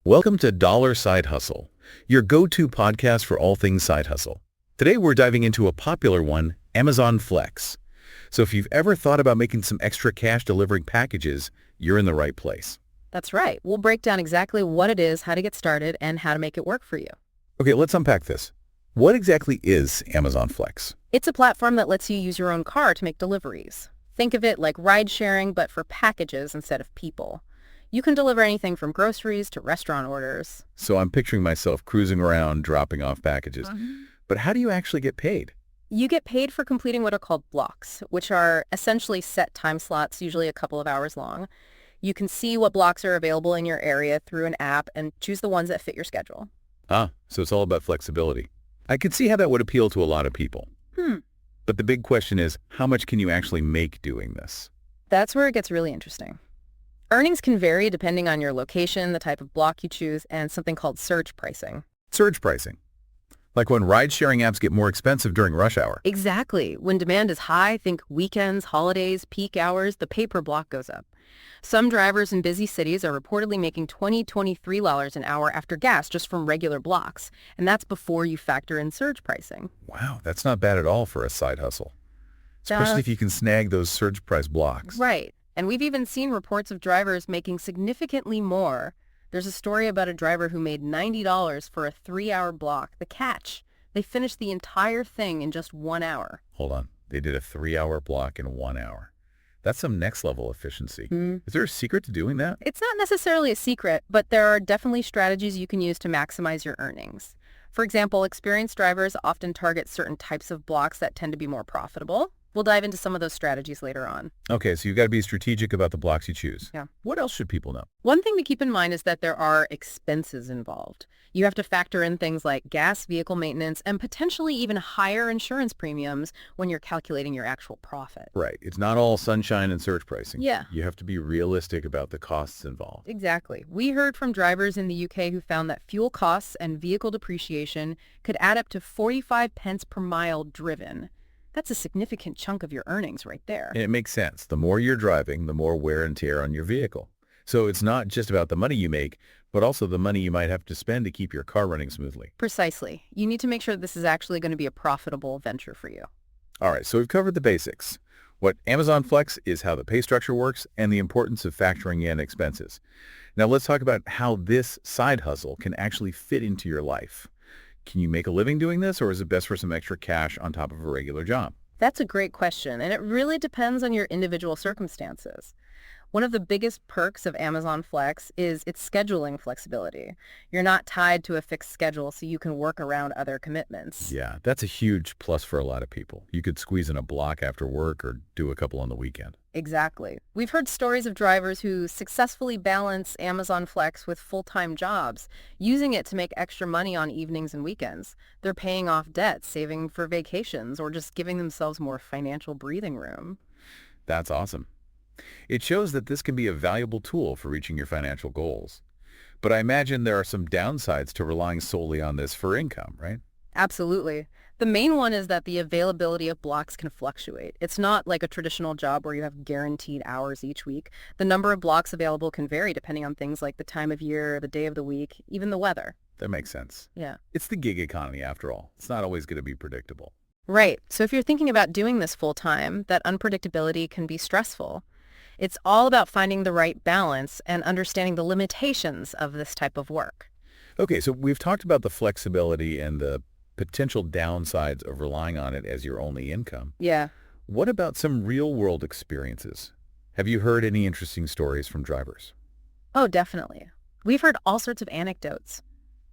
Welcome to Dollar Side Hustle, your go-to podcast for all things side hustle. Today we're diving into a popular one, Amazon Flex. So if you've ever thought about making some extra cash delivering packages, you're in the right place. That's right. We'll break down exactly what it is, how to get started, and how to make it work for you. Okay, let's unpack this. What exactly is Amazon Flex? It's a platform that lets you use your own car to make deliveries. Think of it like ride sharing, but for packages instead of people. You can deliver anything from groceries to restaurant orders. So I'm picturing myself cruising around, dropping off packages. But how do you actually get paid? You get paid for completing what are called blocks, which are essentially set time slots, usually a couple of hours long. You can see what blocks are available in your area through an app and choose the ones that fit your schedule. So it's all about flexibility. I could see how that would appeal to a lot of people. But the big question is, how much can you actually make doing this? That's where it gets really interesting. Earnings can vary depending on your location, the type of block you choose, and something called surge pricing. Surge pricing. Like when ride-sharing apps get more expensive during rush hour. Exactly. When demand is high, think weekends, holidays, peak hours, the pay per block goes up. Some drivers in busy cities are reportedly making $23 an hour after gas just from regular blocks, and that's before you factor in surge pricing. Wow, that's not bad at all for a side hustle. Especially if you can snag those surge price blocks. Right. And we've even seen reports of drivers making significantly more. There's a story about a driver who made $90 for a 3-hour block. The catch, they finished the entire thing in just 1 hour. Hold on. They did a 3-hour block in 1 hour. That's some next level efficiency. Is there a secret to doing that? It's not necessarily a secret, but there are definitely strategies you can use to maximize your earnings. For example, experienced drivers often target certain types of blocks that tend to be more profitable. We'll dive into some of those strategies later on. Okay, so you've got to be strategic about the blocks you choose. Yeah. What else should people know? One thing to keep in mind is that there are expenses involved. You have to factor in things like gas, vehicle maintenance, and potentially even higher insurance premiums when you're calculating your actual profit. Right. It's not all sunshine and surge pricing. Yeah. You have to be realistic about the costs involved. Exactly. We heard from drivers in the UK who found that fuel costs and vehicle depreciation could add up to 45 pence per mile driven. That's a significant chunk of your earnings right there. And it makes sense. The more you're driving, the more wear and tear on your vehicle. So it's not just about the money you make, but also the money you might have to spend to keep your car running smoothly. Precisely. You need to make sure this is actually going to be a profitable venture for you. All right, so we've covered the basics. What Amazon Flex is, how the pay structure works, and the importance of factoring in expenses. Now let's talk about how this side hustle can actually fit into your life. Can you make a living doing this, or is it best for some extra cash on top of a regular job? That's a great question, and it really depends on your individual circumstances. One of the biggest perks of Amazon Flex is its scheduling flexibility. You're not tied to a fixed schedule, so you can work around other commitments. Yeah, that's a huge plus for a lot of people. You could squeeze in a block after work or do a couple on the weekend. Exactly. We've heard stories of drivers who successfully balance Amazon Flex with full-time jobs, using it to make extra money on evenings and weekends. They're paying off debt, saving for vacations, or just giving themselves more financial breathing room. That's awesome. It shows that this can be a valuable tool for reaching your financial goals. But I imagine there are some downsides to relying solely on this for income, right? Absolutely. The main one is that the availability of blocks can fluctuate. It's not like a traditional job where you have guaranteed hours each week. The number of blocks available can vary depending on things like the time of year, the day of the week, even the weather. That makes sense. Yeah. It's the gig economy after all. It's not always going to be predictable. Right. So if you're thinking about doing this full time, that unpredictability can be stressful. It's all about finding the right balance and understanding the limitations of this type of work. Okay, so we've talked about the flexibility and the potential downsides of relying on it as your only income. Yeah. What about some real-world experiences? Have you heard any interesting stories from drivers? Oh, definitely. We've heard all sorts of anecdotes.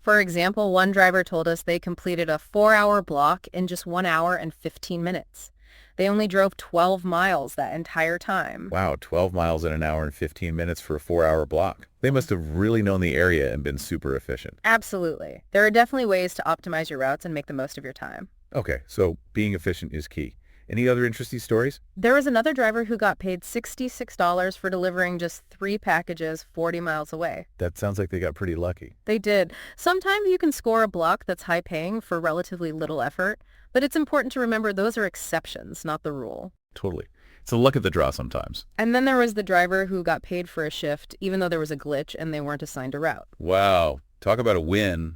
For example, one driver told us they completed a 4-hour block in just 1 hour and 15 minutes. They only drove 12 miles that entire time. Wow, 12 miles in an hour and 15 minutes for a 4-hour block. They must have really known the area and been super efficient. Absolutely. There are definitely ways to optimize your routes and make the most of your time. Okay, so being efficient is key. Any other interesting stories? There was another driver who got paid $66 for delivering just 3 packages 40 miles away. That sounds like they got pretty lucky. They did. Sometimes you can score a block that's high paying for relatively little effort, but it's important to remember those are exceptions, not the rule. Totally. It's a luck of the draw sometimes. And then there was the driver who got paid for a shift, even though there was a glitch and they weren't assigned a route. Wow. Talk about a win.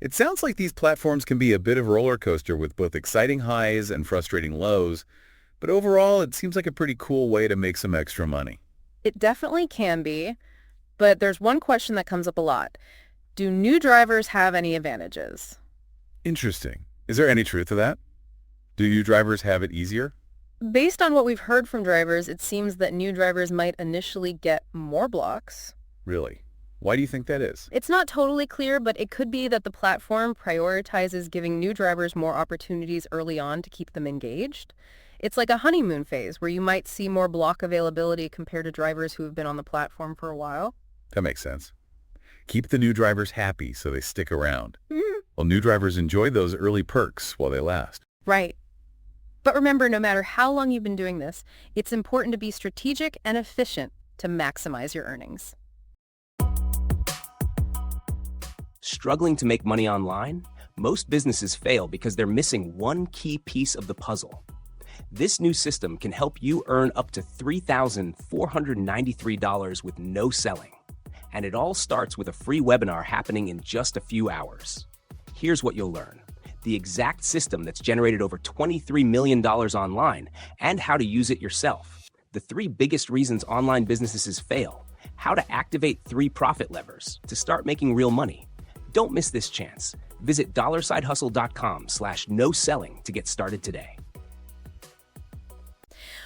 It sounds like these platforms can be a bit of a roller coaster with both exciting highs and frustrating lows, but overall it seems like a pretty cool way to make some extra money. It definitely can be, but there's one question that comes up a lot. Do new drivers have any advantages? Interesting. Is there any truth to that? Do you drivers have it easier? Based on what we've heard from drivers, it seems that new drivers might initially get more blocks. Really? Why do you think that is? It's not totally clear, but it could be that the platform prioritizes giving new drivers more opportunities early on to keep them engaged. It's like a honeymoon phase where you might see more block availability compared to drivers who have been on the platform for a while. That makes sense. Keep the new drivers happy so they stick around. Mhm. Well, new drivers enjoy those early perks while they last. Right. But remember, no matter how long you've been doing this, it's important to be strategic and efficient to maximize your earnings. Struggling to make money online? Most businesses fail because they're missing one key piece of the puzzle. This new system can help you earn up to $3,493 with no selling. And it all starts with a free webinar happening in just a few hours. Here's what you'll learn: the exact system that's generated over $23 million online and how to use it yourself. The 3 biggest reasons online businesses fail. How to activate 3 profit levers to start making real money. Don't miss this chance. Visit dollarsidehustle.com/no-selling to get started today.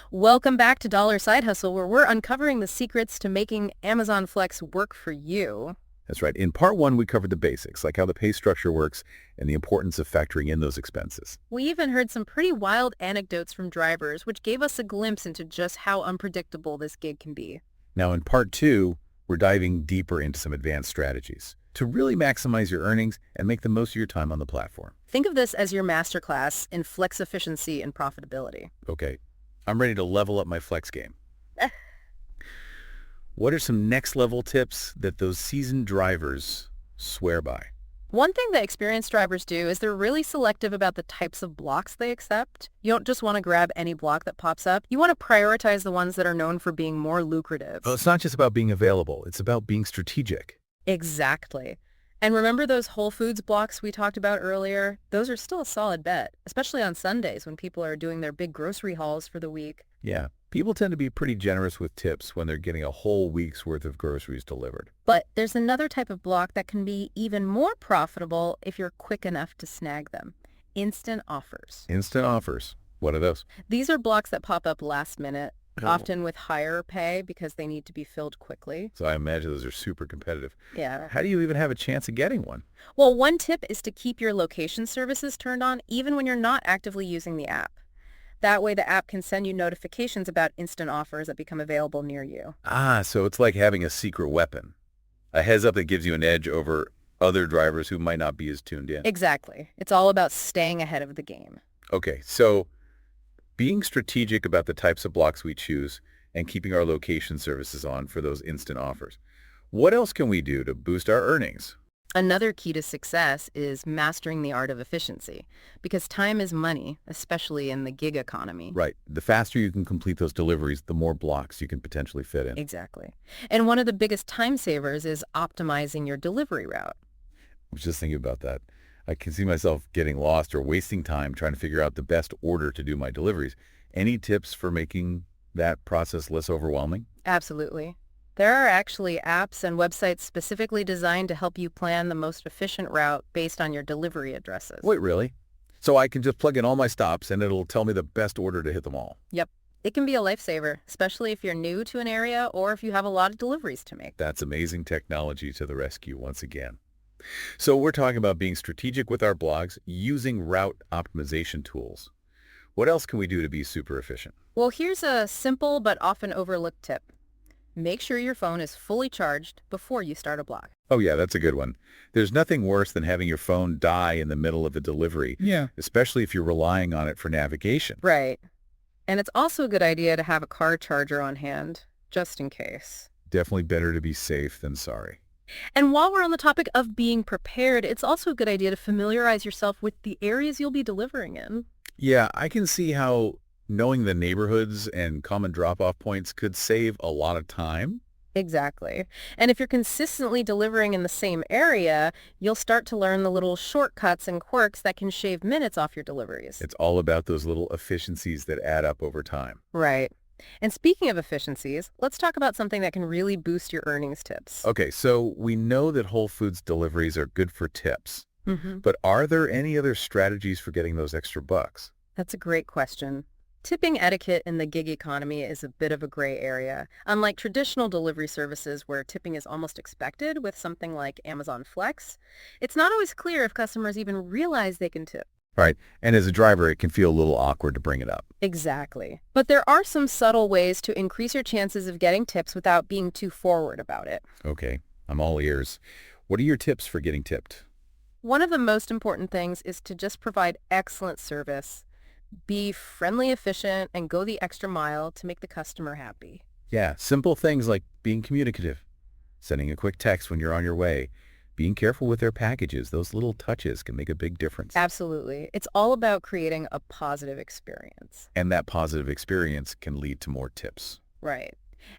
Welcome back to Dollar Side Hustle, where we're uncovering the secrets to making Amazon Flex work for you. That's right. In part 1, we covered the basics, like how the pay structure works and the importance of factoring in those expenses. We even heard some pretty wild anecdotes from drivers, which gave us a glimpse into just how unpredictable this gig can be. Now, in part 2, we're diving deeper into some advanced strategies to really maximize your earnings and make the most of your time on the platform. Think of this as your masterclass in flex efficiency and profitability. Okay, I'm ready to level up my flex game. What are some next-level tips that those seasoned drivers swear by? One thing that experienced drivers do is they're really selective about the types of blocks they accept. You don't just want to grab any block that pops up. You want to prioritize the ones that are known for being more lucrative. Well, it's not just about being available. It's about being strategic. Exactly. And remember those Whole Foods blocks we talked about earlier? Those are still a solid bet, especially on Sundays when people are doing their big grocery hauls for the week. Yeah, people tend to be pretty generous with tips when they're getting a whole week's worth of groceries delivered. But there's another type of block that can be even more profitable if you're quick enough to snag them. Instant offers. Instant offers. What are those? These are blocks that pop up last minute, Oh. often with higher pay because they need to be filled quickly. So I imagine those are super competitive. Yeah. How do you even have a chance of getting one? Well, one tip is to keep your location services turned on even when you're not actively using the app. That way the app can send you notifications about instant offers that become available near you. Ah, so it's like having a secret weapon. A heads up that gives you an edge over other drivers who might not be as tuned in. Exactly. It's all about staying ahead of the game. Okay, so being strategic about the types of blocks we choose and keeping our location services on for those instant offers. What else can we do to boost our earnings? Another key to success is mastering the art of efficiency, because time is money, especially in the gig economy. Right. The faster you can complete those deliveries, the more blocks you can potentially fit in. Exactly. And one of the biggest time savers is optimizing your delivery route. I was just thinking about that. I can see myself getting lost or wasting time trying to figure out the best order to do my deliveries. Any tips for making that process less overwhelming? Absolutely. There are actually apps and websites specifically designed to help you plan the most efficient route based on your delivery addresses. Wait, really? So I can just plug in all my stops and it'll tell me the best order to hit them all. Yep. It can be a lifesaver, especially if you're new to an area or if you have a lot of deliveries to make. That's amazing technology to the rescue once again. So we're talking about being strategic with our blogs, using route optimization tools. What else can we do to be super efficient? Well, here's a simple but often overlooked tip. Make sure your phone is fully charged before you start a blog. Oh yeah, that's a good one. There's nothing worse than having your phone die in the middle of a delivery, Yeah. especially if you're relying on it for navigation. Right. And it's also a good idea to have a car charger on hand, just in case. Definitely better to be safe than sorry. And while we're on the topic of being prepared, it's also a good idea to familiarize yourself with the areas you'll be delivering in. Yeah, I can see how Knowing the neighborhoods and common drop-off points could save a lot of time. Exactly. And if you're consistently delivering in the same area, you'll start to learn the little shortcuts and quirks that can shave minutes off your deliveries. It's all about those little efficiencies that add up over time. Right. And speaking of efficiencies, let's talk about something that can really boost your earnings tips. Okay, so we know that Whole Foods deliveries are good for tips, Mm-hmm. but are there any other strategies for getting those extra bucks? That's a great question. Tipping etiquette in the gig economy is a bit of a gray area. Unlike traditional delivery services where tipping is almost expected with something like Amazon Flex, it's not always clear if customers even realize they can tip. Right, and as a driver, it can feel a little awkward to bring it up. Exactly. But there are some subtle ways to increase your chances of getting tips without being too forward about it. Okay, I'm all ears. What are your tips for getting tipped? One of the most important things is to just provide excellent service. Be friendly, efficient, and go the extra mile to make the customer happy. Yeah, simple things like being communicative, sending a quick text when you're on your way, being careful with their packages. Those little touches can make a big difference. Absolutely. It's all about creating a positive experience. And that positive experience can lead to more tips. Right.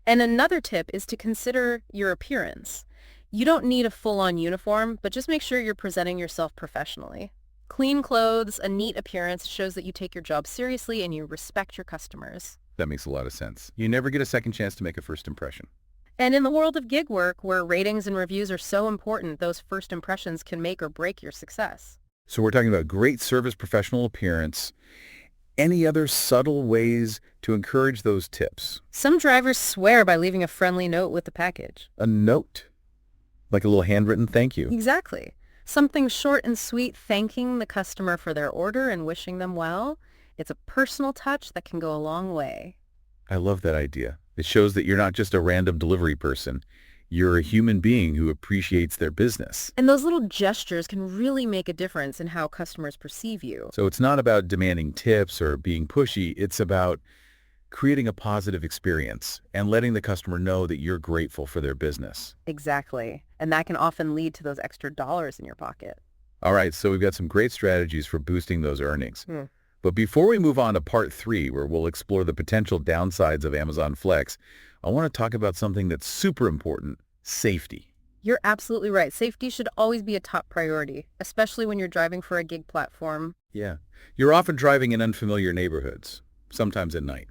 And another tip is to consider your appearance. You don't need a full-on uniform, but just make sure you're presenting yourself professionally. Clean clothes, a neat appearance shows that you take your job seriously and you respect your customers. That makes a lot of sense. You never get a second chance to make a first impression. And in the world of gig work, where ratings and reviews are so important, those first impressions can make or break your success. So we're talking about great service, professional appearance. Any other subtle ways to encourage those tips? Some drivers swear by leaving a friendly note with the package. A note, like a little handwritten thank you. Exactly. Something short and sweet thanking the customer for their order and wishing them well. It's a personal touch that can go a long way. I love that idea. It shows that you're not just a random delivery person. You're a human being who appreciates their business. And those little gestures can really make a difference in how customers perceive you. So it's not about demanding tips or being pushy. It's about creating a positive experience and letting the customer know that you're grateful for their business. Exactly. And that can often lead to those extra dollars in your pocket. All right, so we've got some great strategies for boosting those earnings. Hmm. But before we move on to part 3, where we'll explore the potential downsides of Amazon Flex, I want to talk about something that's super important, safety. You're absolutely right. Safety should always be a top priority, especially when you're driving for a gig platform. Yeah. You're often driving in unfamiliar neighborhoods, sometimes at night.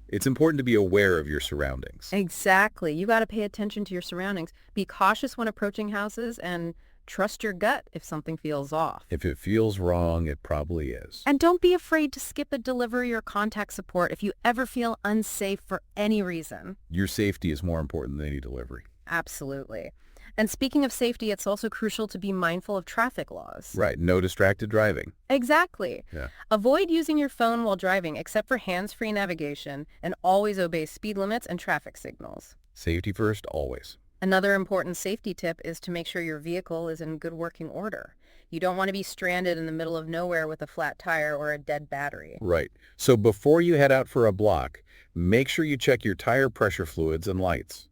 It's important to be aware of your surroundings. Exactly. You got to pay attention to your surroundings. Be cautious when approaching houses and trust your gut if something feels off. If it feels wrong, it probably is. And don't be afraid to skip a delivery or contact support if you ever feel unsafe for any reason. Your safety is more important than any delivery. Absolutely. And speaking of safety, it's also crucial to be mindful of traffic laws. Right. No distracted driving. Exactly. Yeah. Avoid using your phone while driving except for hands-free navigation, and always obey speed limits and traffic signals. Safety first, always. Another important safety tip is to make sure your vehicle is in good working order. You don't want to be stranded in the middle of nowhere with a flat tire or a dead battery. Right. So before you head out for a block, make sure you check your tire pressure fluids and lights.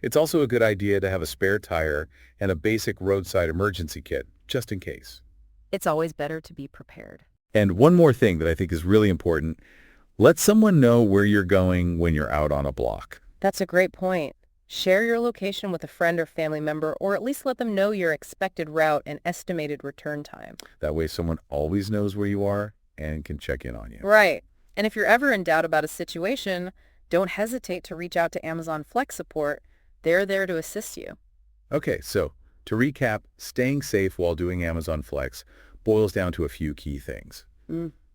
It's also a good idea to have a spare tire and a basic roadside emergency kit, just in case. It's always better to be prepared. And one more thing that I think is really important, let someone know where you're going when you're out on a block. That's a great point. Share your location with a friend or family member, or at least let them know your expected route and estimated return time. That way someone always knows where you are and can check in on you. Right. And if you're ever in doubt about a situation, don't hesitate to reach out to Amazon Flex support. They're there to assist you. Okay, so to recap, staying safe while doing Amazon Flex boils down to a few key things.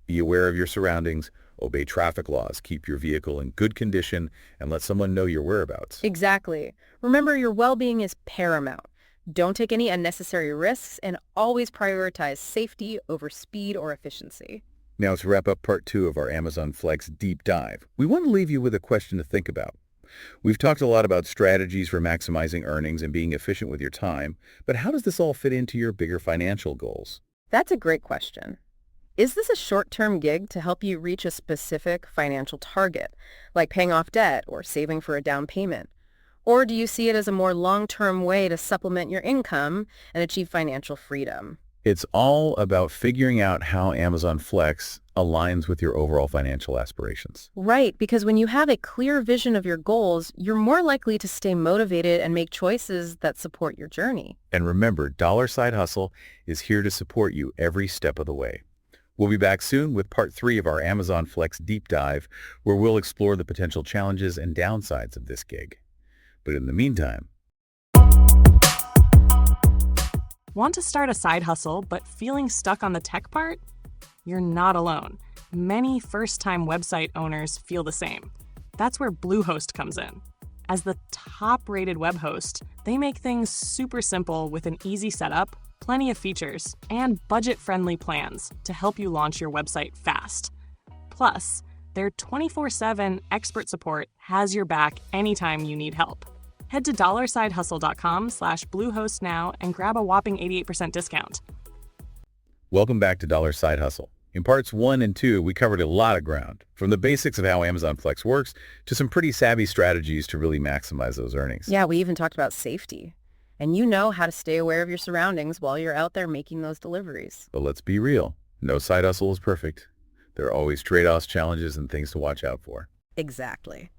Be aware of your surroundings, obey traffic laws, keep your vehicle in good condition, and let someone know your whereabouts. Exactly. Remember, your well-being is paramount. Don't take any unnecessary risks and always prioritize safety over speed or efficiency. Now to wrap up part 2 of our Amazon Flex deep dive, we want to leave you with a question to think about. We've talked a lot about strategies for maximizing earnings and being efficient with your time, but how does this all fit into your bigger financial goals? That's a great question. Is this a short-term gig to help you reach a specific financial target, like paying off debt or saving for a down payment? Or do you see it as a more long-term way to supplement your income and achieve financial freedom? It's all about figuring out how Amazon Flex aligns with your overall financial aspirations. Right, because when you have a clear vision of your goals, you're more likely to stay motivated and make choices that support your journey. And remember, Dollar Side Hustle is here to support you every step of the way. We'll be back soon with part 3 of our Amazon Flex deep dive, where we'll explore the potential challenges and downsides of this gig. But in the meantime, Want to start a side hustle but feeling stuck on the tech part? You're not alone. Many first-time website owners feel the same. That's where Bluehost comes in. As the top-rated web host, they make things super simple with an easy setup, plenty of features, and budget-friendly plans to help you launch your website fast. Plus, their 24/7 expert support has your back anytime you need help. Head to dollarsidehustle.com/Bluehost now and grab a whopping 88% discount. welcome back to Dollar Side Hustle. In parts 1 and 2, we covered a lot of ground, from the basics of how Amazon Flex works to some pretty savvy strategies to really maximize those earnings. Yeah, we even talked about safety. And you know how to stay aware of your surroundings while you're out there making those deliveries. But let's be real. No side hustle is perfect. There are always trade-offs, challenges, and things to watch out for. Exactly.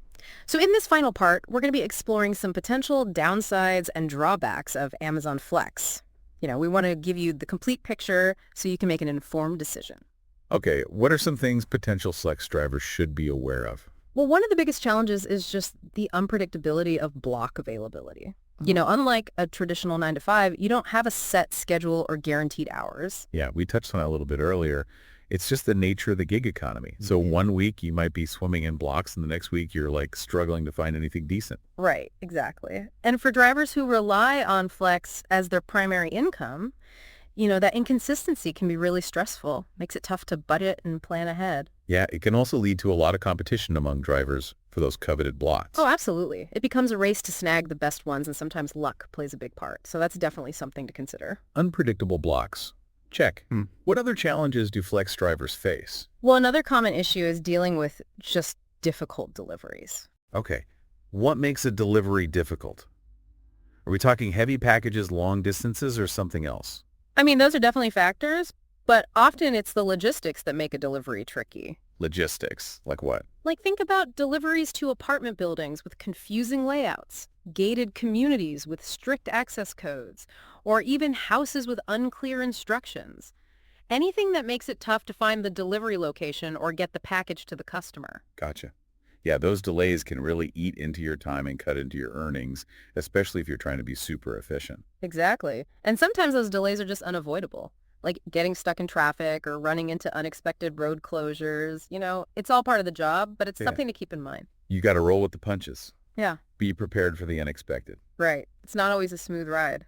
So in this final part, we're going to be exploring some potential downsides and drawbacks of Amazon Flex. We want to give you the complete picture so you can make an informed decision. Okay, what are some things potential Flex drivers should be aware of? Well, one of the biggest challenges is just the unpredictability of block availability. Unlike a traditional 9 to 5, you don't have a set schedule or guaranteed hours. Yeah, we touched on that a little bit earlier. It's just the nature of the gig economy. So one week you might be swimming in blocks and the next week you're struggling to find anything decent. Right, exactly. And for drivers who rely on Flex as their primary income, that inconsistency can be really stressful. Makes it tough to budget and plan ahead. Yeah, it can also lead to a lot of competition among drivers for those coveted blocks. Oh, absolutely. It becomes a race to snag the best ones, and sometimes luck plays a big part. So that's definitely something to consider. Unpredictable blocks. Check. What other challenges do Flex drivers face? Well, another common issue is dealing with just difficult deliveries. Okay, what makes a delivery difficult? Are we talking heavy packages, long distances, or something else? Those are definitely factors, but often it's the logistics that make a delivery tricky. Logistics, like what? Think about deliveries to apartment buildings with confusing layouts, gated communities with strict access codes, or even houses with unclear instructions. Anything that makes it tough to find the delivery location or get the package to the customer. Gotcha. Yeah, those delays can really eat into your time and cut into your earnings, especially if you're trying to be super efficient. Exactly. And sometimes those delays are just unavoidable, like getting stuck in traffic or running into unexpected road closures. It's all part of the job, but it's something to keep in mind. You got to roll with the punches. Yeah. Be prepared for the unexpected. Right. It's not always a smooth ride.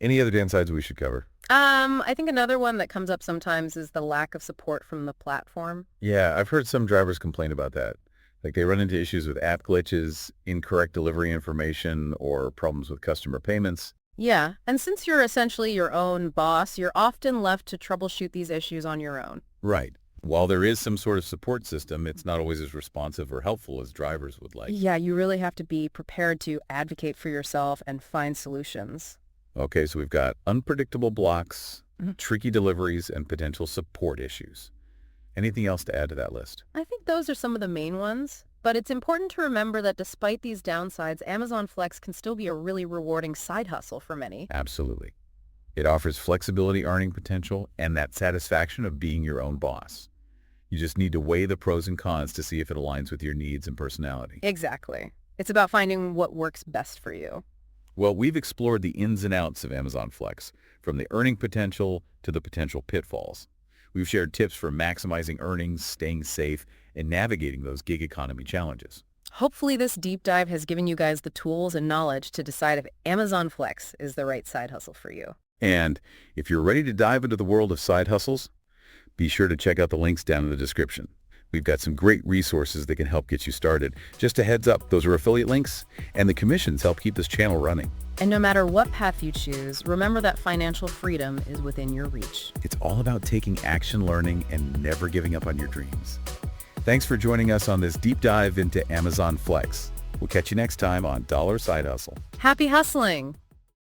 Any other downsides we should cover? I think another one that comes up sometimes is the lack of support from the platform. Yeah, I've heard some drivers complain about that. They run into issues with app glitches, incorrect delivery information, or problems with customer payments. Yeah, and since you're essentially your own boss, you're often left to troubleshoot these issues on your own. Right. While there is some sort of support system, it's not always as responsive or helpful as drivers would like. Yeah, you really have to be prepared to advocate for yourself and find solutions. Okay, so we've got unpredictable blocks, tricky deliveries, and potential support issues. Anything else to add to that list? I think those are some of the main ones, but it's important to remember that despite these downsides, Amazon Flex can still be a really rewarding side hustle for many. Absolutely. It offers flexibility, earning potential, and that satisfaction of being your own boss. You just need to weigh the pros and cons to see if it aligns with your needs and personality. Exactly. It's about finding what works best for you. Well, we've explored the ins and outs of Amazon Flex, from the earning potential to the potential pitfalls. We've shared tips for maximizing earnings, staying safe, and navigating those gig economy challenges. Hopefully this deep dive has given you guys the tools and knowledge to decide if Amazon Flex is the right side hustle for you. And if you're ready to dive into the world of side hustles, be sure to check out the links down in the description. We've got some great resources that can help get you started. Just a heads up, those are affiliate links, and the commissions help keep this channel running. And no matter what path you choose, remember that financial freedom is within your reach. It's all about taking action, learning, and never giving up on your dreams. Thanks for joining us on this deep dive into Amazon Flex. We'll catch you next time on Dollar Side Hustle. Happy hustling!